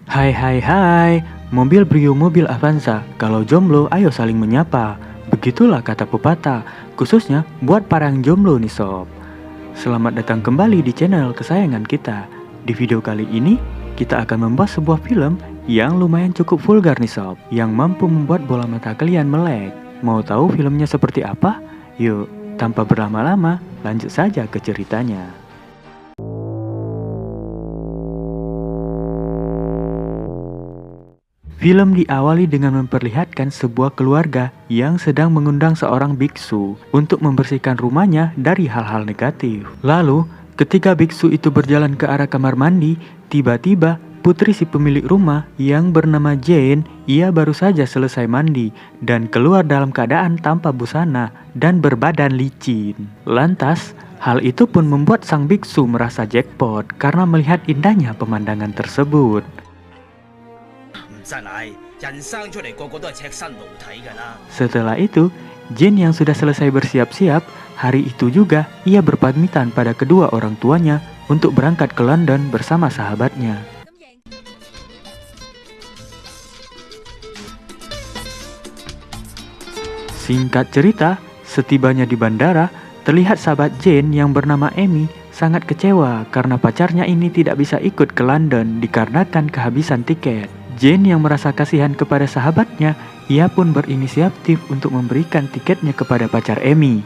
Hai hai hai, mobil Brio mobil Avanza, kalau jomblo ayo saling menyapa. Begitulah kata pepatah, khususnya buat para yang jomblo nih sob. Selamat datang kembali di channel kesayangan kita. Di video kali ini, kita akan membahas sebuah film yang lumayan cukup vulgar nih sob, yang mampu membuat bola mata kalian melek. Mau tahu filmnya seperti apa? Yuk, tanpa berlama-lama, lanjut saja ke ceritanya. Film diawali dengan memperlihatkan sebuah keluarga yang sedang mengundang seorang biksu untuk membersihkan rumahnya dari hal-hal negatif. Lalu, ketika biksu itu berjalan ke arah kamar mandi, tiba-tiba putri si pemilik rumah yang bernama Jane, ia baru saja selesai mandi dan keluar dalam keadaan tanpa busana dan berbadan licin. Lantas, hal itu pun membuat sang biksu merasa jackpot karena melihat indahnya pemandangan tersebut. Setelah itu, Jane yang sudah selesai bersiap-siap, hari itu juga ia berpamitan pada kedua orang tuanya untuk berangkat ke London bersama sahabatnya. Singkat cerita, setibanya di bandara, terlihat sahabat Jane yang bernama Amy sangat kecewa karena pacarnya ini tidak bisa ikut ke London dikarenakan kehabisan tiket. Jane yang merasa kasihan kepada sahabatnya, ia pun berinisiatif untuk memberikan tiketnya kepada pacar Amy.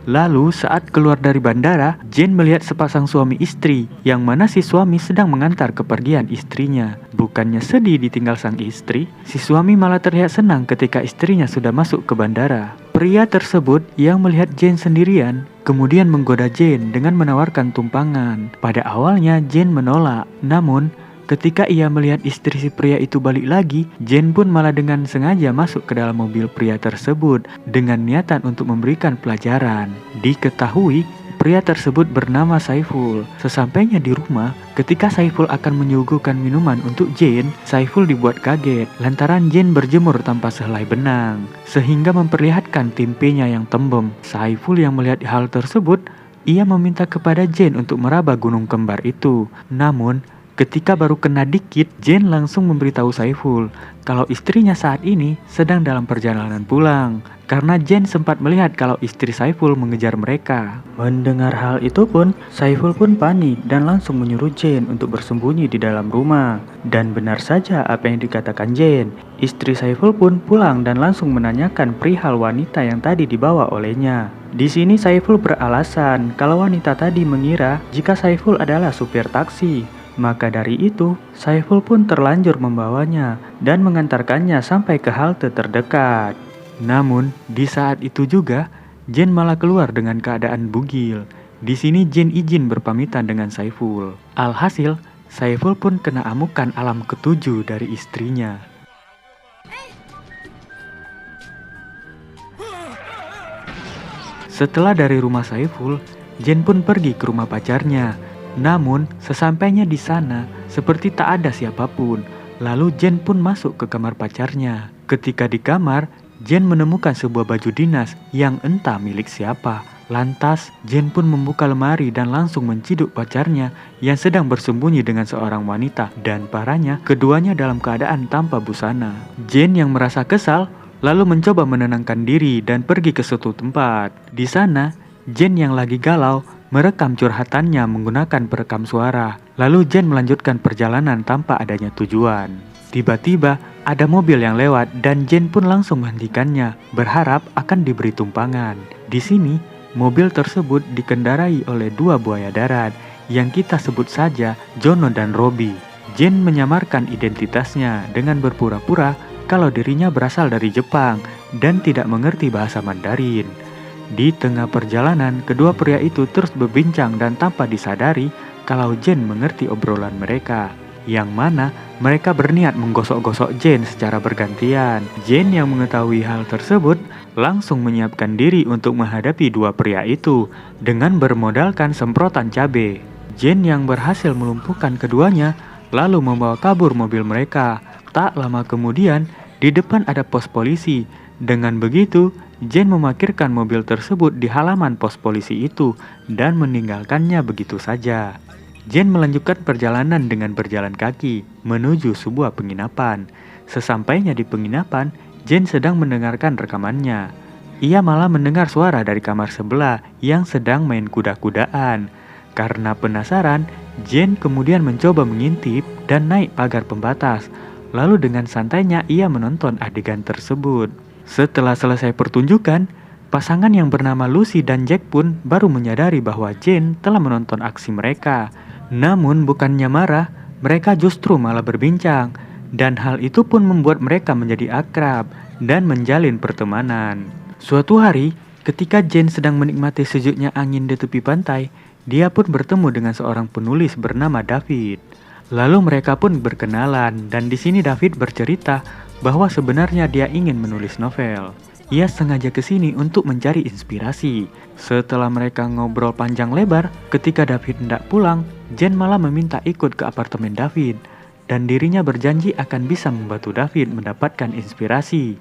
Lalu saat keluar dari bandara, Jane melihat sepasang suami istri, yang mana si suami sedang mengantar kepergian istrinya. Bukannya sedih ditinggal sang istri, si suami malah terlihat senang ketika istrinya sudah masuk ke bandara. Pria tersebut yang melihat Jane sendirian, kemudian menggoda Jane dengan menawarkan tumpangan. Pada awalnya Jane menolak, namun ketika ia melihat istri si pria itu balik lagi, Jane pun malah dengan sengaja masuk ke dalam mobil pria tersebut dengan niatan untuk memberikan pelajaran. Diketahui, pria tersebut bernama Saiful. Sesampainya di rumah, ketika Saiful akan menyuguhkan minuman untuk Jane, Saiful dibuat kaget lantaran Jane berjemur tanpa sehelai benang, sehingga memperlihatkan tempenya yang tembem. Saiful yang melihat hal tersebut, ia meminta kepada Jane untuk meraba gunung kembar itu. Namun, ketika baru kena dikit, Jane langsung memberitahu Saiful kalau istrinya saat ini sedang dalam perjalanan pulang, karena Jane sempat melihat kalau istri Saiful mengejar mereka. Mendengar hal itu pun, Saiful pun panik dan langsung menyuruh Jane untuk bersembunyi di dalam rumah. Dan benar saja apa yang dikatakan Jane, istri Saiful pun pulang dan langsung menanyakan perihal wanita yang tadi dibawa olehnya. Di sini Saiful beralasan kalau wanita tadi mengira jika Saiful adalah supir taksi. Maka dari itu, Saiful pun terlanjur membawanya dan mengantarkannya sampai ke halte terdekat. Namun, di saat itu juga, Jane malah keluar dengan keadaan bugil. Di sini Jane izin berpamitan dengan Saiful. Alhasil, Saiful pun kena amukan alam ketujuh dari istrinya. Setelah dari rumah Saiful, Jane pun pergi ke rumah pacarnya. Namun, sesampainya di sana, seperti tak ada siapapun. Lalu Jane pun masuk ke kamar pacarnya. Ketika di kamar, Jane menemukan sebuah baju dinas yang entah milik siapa. Lantas, Jane pun membuka lemari dan langsung menciduk pacarnya yang sedang bersembunyi dengan seorang wanita. Dan parahnya, keduanya dalam keadaan tanpa busana. Jane yang merasa kesal, lalu mencoba menenangkan diri dan pergi ke suatu tempat. Di sana, Jane yang lagi galau merekam curhatannya menggunakan perekam suara. Lalu Jane melanjutkan perjalanan tanpa adanya tujuan. Tiba-tiba ada mobil yang lewat dan Jane pun langsung menghentikannya, berharap akan diberi tumpangan. Di sini, mobil tersebut dikendarai oleh dua buaya darat yang kita sebut saja Jono dan Robbie. Jane menyamarkan identitasnya dengan berpura-pura kalau dirinya berasal dari Jepang dan tidak mengerti bahasa Mandarin. Di tengah perjalanan, kedua pria itu terus berbincang dan tanpa disadari kalau Jane mengerti obrolan mereka, yang mana mereka berniat menggosok-gosok Jane secara bergantian. Jane yang mengetahui hal tersebut langsung menyiapkan diri untuk menghadapi dua pria itu dengan bermodalkan semprotan cabai. Jane yang berhasil melumpuhkan keduanya lalu membawa kabur mobil mereka. Tak lama kemudian, di depan ada pos polisi. Dengan begitu, Jane memarkirkan mobil tersebut di halaman pos polisi itu dan meninggalkannya begitu saja. Jane melanjutkan perjalanan dengan berjalan kaki menuju sebuah penginapan. Sesampainya di penginapan, Jane sedang mendengarkan rekamannya. Ia malah mendengar suara dari kamar sebelah yang sedang main kuda-kudaan. Karena penasaran, Jane kemudian mencoba mengintip dan naik pagar pembatas. Lalu dengan santainya ia menonton adegan tersebut. Setelah selesai pertunjukan, pasangan yang bernama Lucy dan Jack pun baru menyadari bahwa Jane telah menonton aksi mereka. Namun bukannya marah, mereka justru malah berbincang. Dan hal itu pun membuat mereka menjadi akrab dan menjalin pertemanan. Suatu hari, ketika Jane sedang menikmati sejuknya angin di tepi pantai, dia pun bertemu dengan seorang penulis bernama David. Lalu mereka pun berkenalan dan di sini David bercerita bahwa sebenarnya dia ingin menulis novel. Ia sengaja ke sini untuk mencari inspirasi. Setelah mereka ngobrol panjang lebar, ketika David hendak pulang, Jane malah meminta ikut ke apartemen David dan dirinya berjanji akan bisa membantu David mendapatkan inspirasi.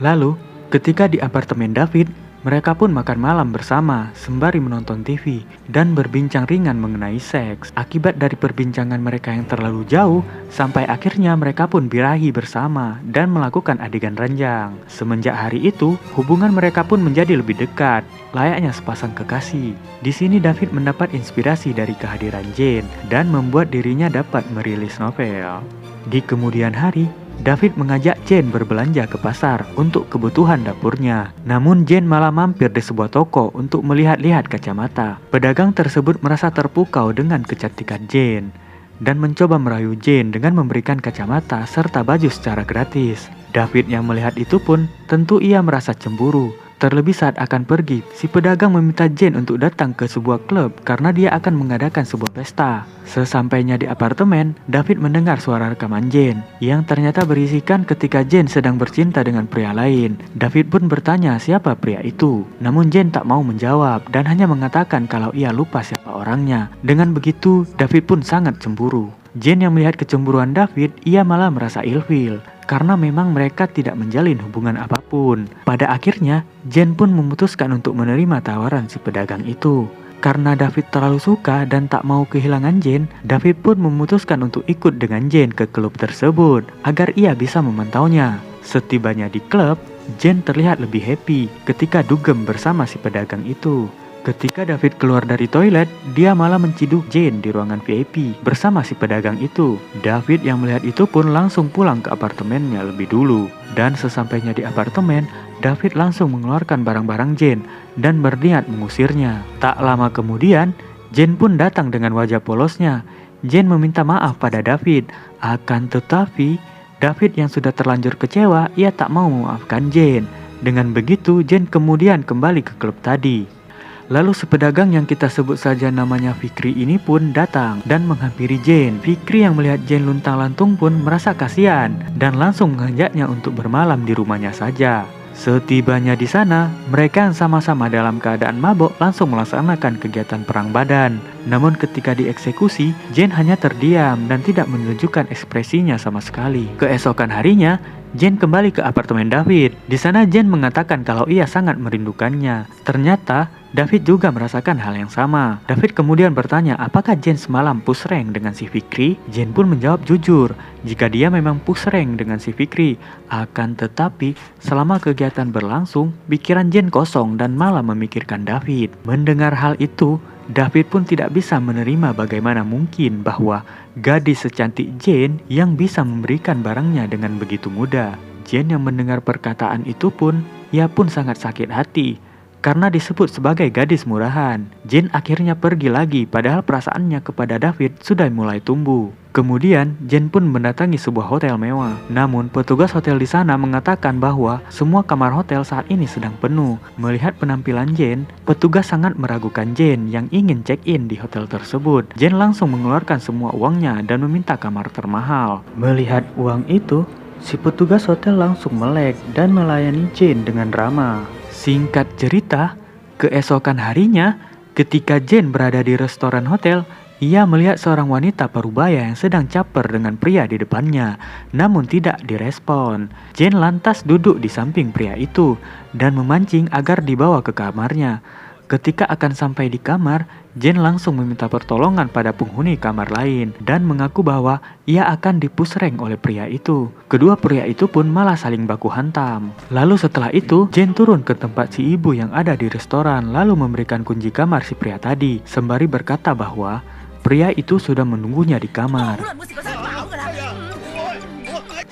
Lalu, ketika di apartemen David, mereka pun makan malam bersama sembari menonton TV dan berbincang ringan mengenai seks. Akibat dari perbincangan mereka yang terlalu jauh, sampai akhirnya mereka pun birahi bersama dan melakukan adegan ranjang. Semenjak hari itu, hubungan mereka pun menjadi lebih dekat, layaknya sepasang kekasih. Di sini David mendapat inspirasi dari kehadiran Jane dan membuat dirinya dapat merilis novel. Di kemudian hari, David mengajak Jane berbelanja ke pasar untuk kebutuhan dapurnya. Namun Jane malah mampir di sebuah toko untuk melihat-lihat kacamata. Pedagang tersebut merasa terpukau dengan kecantikan Jane dan mencoba merayu Jane dengan memberikan kacamata serta baju secara gratis. David yang melihat itu pun tentu ia merasa cemburu. Terlebih saat akan pergi, si pedagang meminta Jane untuk datang ke sebuah klub karena dia akan mengadakan sebuah pesta. Sesampainya di apartemen, David mendengar suara rekaman Jane yang ternyata berisikan ketika Jane sedang bercinta dengan pria lain. David pun bertanya siapa pria itu. Namun Jane tak mau menjawab dan hanya mengatakan kalau ia lupa siapa orangnya. Dengan begitu, David pun sangat cemburu. Jane yang melihat kecemburuan David, ia malah merasa ilfil karena memang mereka tidak menjalin hubungan apapun. Pada akhirnya, Jane pun memutuskan untuk menerima tawaran si pedagang itu. Karena David terlalu suka dan tak mau kehilangan Jane, David pun memutuskan untuk ikut dengan Jane ke klub tersebut agar ia bisa memantaunya. Setibanya di klub, Jane terlihat lebih happy ketika dugem bersama si pedagang itu. Ketika David keluar dari toilet, dia malah menciduk Jane di ruangan VIP bersama si pedagang itu. David yang melihat itu pun langsung pulang ke apartemennya lebih dulu. Dan sesampainya di apartemen, David langsung mengeluarkan barang-barang Jane dan berniat mengusirnya. Tak lama kemudian, Jane pun datang dengan wajah polosnya. Jane meminta maaf pada David. Akan tetapi, David yang sudah terlanjur kecewa, ia tak mau memaafkan Jane. Dengan begitu, Jane kemudian kembali ke klub tadi. Lalu sepedagang yang kita sebut saja namanya Fikri ini pun datang dan menghampiri Jane. Fikri yang melihat Jane luntang-lantung pun merasa kasihan dan langsung mengajaknya untuk bermalam di rumahnya saja. Setibanya di sana, mereka yang sama-sama dalam keadaan mabok langsung melaksanakan kegiatan perang badan. Namun ketika dieksekusi, Jane hanya terdiam dan tidak menunjukkan ekspresinya sama sekali. Keesokan harinya, Jane kembali ke apartemen David. Di sana Jane mengatakan kalau ia sangat merindukannya. Ternyata David juga merasakan hal yang sama. David kemudian bertanya apakah Jane semalam push rank dengan si Fikri. Jane pun menjawab jujur jika dia memang push rank dengan si Fikri. Akan tetapi selama kegiatan berlangsung, pikiran Jane kosong dan malah memikirkan David. Mendengar hal itu, David pun tidak bisa menerima bagaimana mungkin bahwa gadis secantik Jane yang bisa memberikan barangnya dengan begitu mudah. Jane yang mendengar perkataan itu pun, ia pun sangat sakit hati karena disebut sebagai gadis murahan. Jane akhirnya pergi lagi padahal perasaannya kepada David sudah mulai tumbuh. Kemudian Jane pun mendatangi sebuah hotel mewah. Namun petugas hotel di sana mengatakan bahwa semua kamar hotel saat ini sedang penuh. Melihat penampilan Jane, petugas sangat meragukan Jane yang ingin check-in di hotel tersebut. Jane langsung mengeluarkan semua uangnya dan meminta kamar termahal. Melihat uang itu, si petugas hotel langsung melek dan melayani Jane dengan ramah. Singkat cerita, keesokan harinya, ketika Jane berada di restoran hotel, Ia melihat seorang wanita parubaya yang sedang caper dengan pria di depannya, namun tidak direspon. Jane lantas duduk di samping pria itu dan memancing agar dibawa ke kamarnya. Ketika akan sampai di kamar, Jane langsung meminta pertolongan pada penghuni kamar lain dan mengaku bahwa ia akan dipusreng oleh pria itu. Kedua pria itu pun malah saling baku hantam. Lalu setelah itu, Jane turun ke tempat si ibu yang ada di restoran lalu memberikan kunci kamar si pria tadi, sembari berkata bahwa pria itu sudah menunggunya di kamar.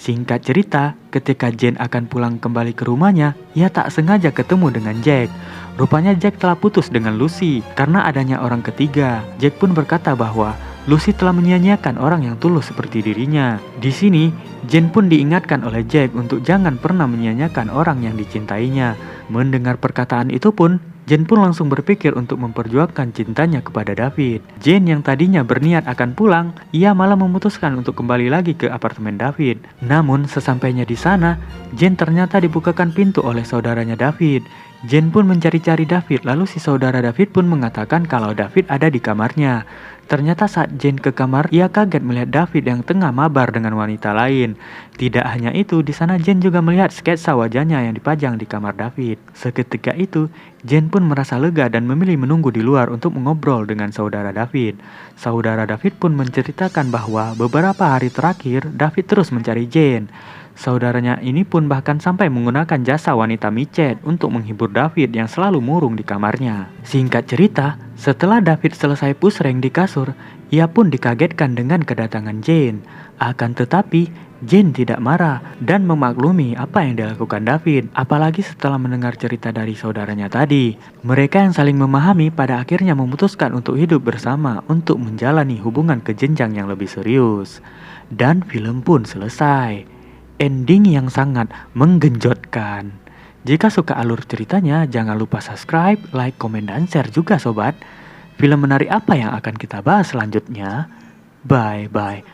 Singkat cerita, ketika Jane akan pulang kembali ke rumahnya, ia tak sengaja ketemu dengan Jack. Rupanya Jack telah putus dengan Lucy karena adanya orang ketiga. Jack pun berkata bahwa Lucy telah menyia-nyiakan orang yang tulus seperti dirinya. Di sini, Jane pun diingatkan oleh Jack untuk jangan pernah menyia-nyiakan orang yang dicintainya. Mendengar perkataan itu pun, Jane pun langsung berpikir untuk memperjuangkan cintanya kepada David. Jane yang tadinya berniat akan pulang, ia malah memutuskan untuk kembali lagi ke apartemen David. Namun sesampainya di sana, Jane ternyata dibukakan pintu oleh saudaranya David. Jane pun mencari-cari David, lalu si saudara David pun mengatakan kalau David ada di kamarnya. Ternyata saat Jane ke kamar, ia kaget melihat David yang tengah mabar dengan wanita lain. Tidak hanya itu, di sana Jane juga melihat sketsa wajahnya yang dipajang di kamar David. Seketika itu, Jane pun merasa lega dan memilih menunggu di luar untuk mengobrol dengan saudara David. Saudara David pun menceritakan bahwa beberapa hari terakhir, David terus mencari Jane. Saudaranya ini pun bahkan sampai menggunakan jasa wanita micet untuk menghibur David yang selalu murung di kamarnya. Singkat cerita, setelah David selesai pusreng di kasur, ia pun dikagetkan dengan kedatangan Jane. Akan tetapi, Jane tidak marah dan memaklumi apa yang dilakukan David, apalagi setelah mendengar cerita dari saudaranya tadi. Mereka yang saling memahami pada akhirnya memutuskan untuk hidup bersama untuk menjalani hubungan ke jenjang yang lebih serius. Dan film pun selesai. Ending yang sangat menggenjotkan. Jika suka alur ceritanya, jangan lupa subscribe, like, komen, dan share juga sobat. Film menarik apa yang akan kita bahas selanjutnya? Bye.